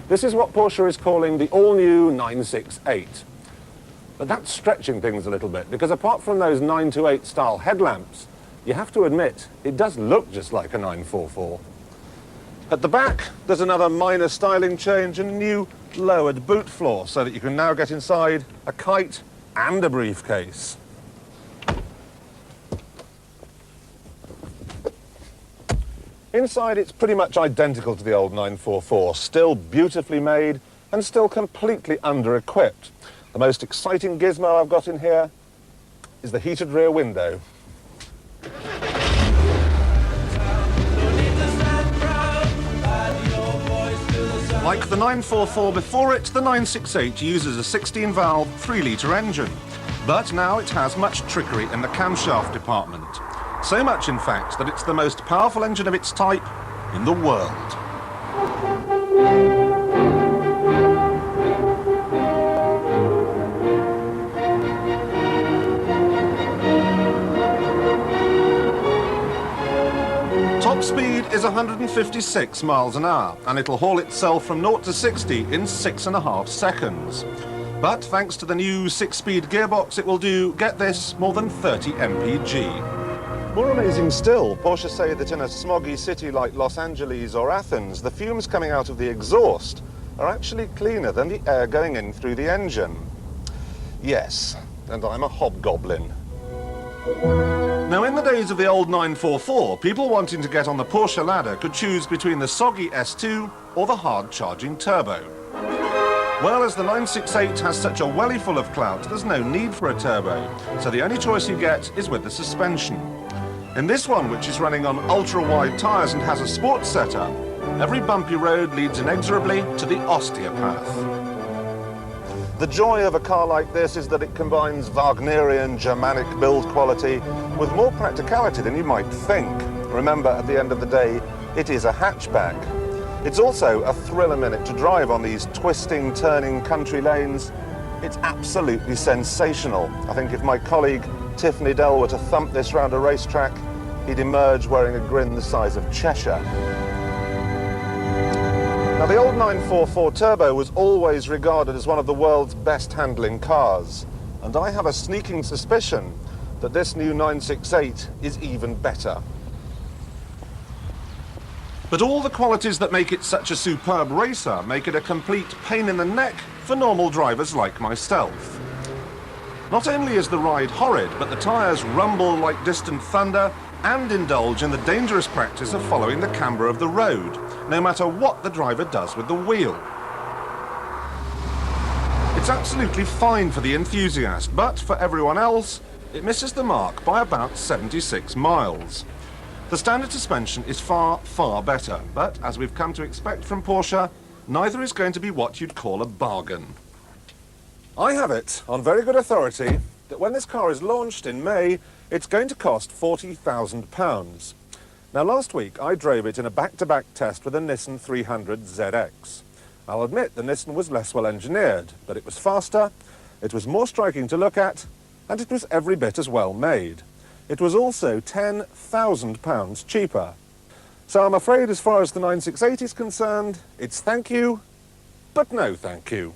This is what Porsche is calling the all-new 968. But that's stretching things a little bit, because apart from those 928 style headlamps, you have to admit, it does look just like a 944. At the back, there's another minor styling change and a new lowered boot floor, so that you can now get inside a kite and a briefcase. Inside, it's pretty much identical to the old 944, still beautifully made and still completely under-equipped. The most exciting gizmo I've got in here is the heated rear window. Like the 944 before it, the 968 uses a 16-valve, 3-litre engine. But now it has much trickery in the camshaft department. So much, in fact, that it's the most powerful engine of its type in the world. Top speed is 156 miles an hour, and it'll haul itself from 0 to 60 in 6.5 seconds. But thanks to the new 6-speed gearbox, it will do, get this, more than 30 mpg. More amazing still, Porsche say that in a smoggy city like Los Angeles or Athens, the fumes coming out of the exhaust are actually cleaner than the air going in through the engine. Yes, and I'm a hobgoblin. Now, in the days of the old 944, people wanting to get on the Porsche ladder could choose between the soggy S2 or the hard-charging turbo. Well, as the 968 has such a welly full of clout, there's no need for a turbo, so the only choice you get is with the suspension. In this one, which is running on ultra-wide tyres and has a sports setup, every bumpy road leads inexorably to the osteopath. The joy of a car like this is that it combines Wagnerian Germanic build quality with more practicality than you might think. Remember, at the end of the day, it is a hatchback. It's also a thrill a minute to drive on these twisting, turning country lanes. It's absolutely sensational. I think if my colleague Tiffany Dell were to thump this round a racetrack, he'd emerge wearing a grin the size of Cheshire. Now, the old 944 Turbo was always regarded as one of the world's best handling cars, and I have a sneaking suspicion that this new 968 is even better. But all the qualities that make it such a superb racer make it a complete pain in the neck for normal drivers like myself. Not only is the ride horrid, but the tyres rumble like distant thunder and indulge in the dangerous practice of following the camber of the road, no matter what the driver does with the wheel. It's absolutely fine for the enthusiast, but for everyone else, it misses the mark by about 76 miles. The standard suspension is far, far better, but as we've come to expect from Porsche, neither is going to be what you'd call a bargain. I have it on very good authority that when this car is launched in May, it's going to cost £40,000. Now, last week I drove it in a back-to-back test with a Nissan 300 ZX. I'll admit the Nissan was less well engineered, but it was faster, it was more striking to look at, and it was every bit as well made. It was also £10,000 cheaper. So I'm afraid as far as the 968 is concerned, it's thank you, but no thank you.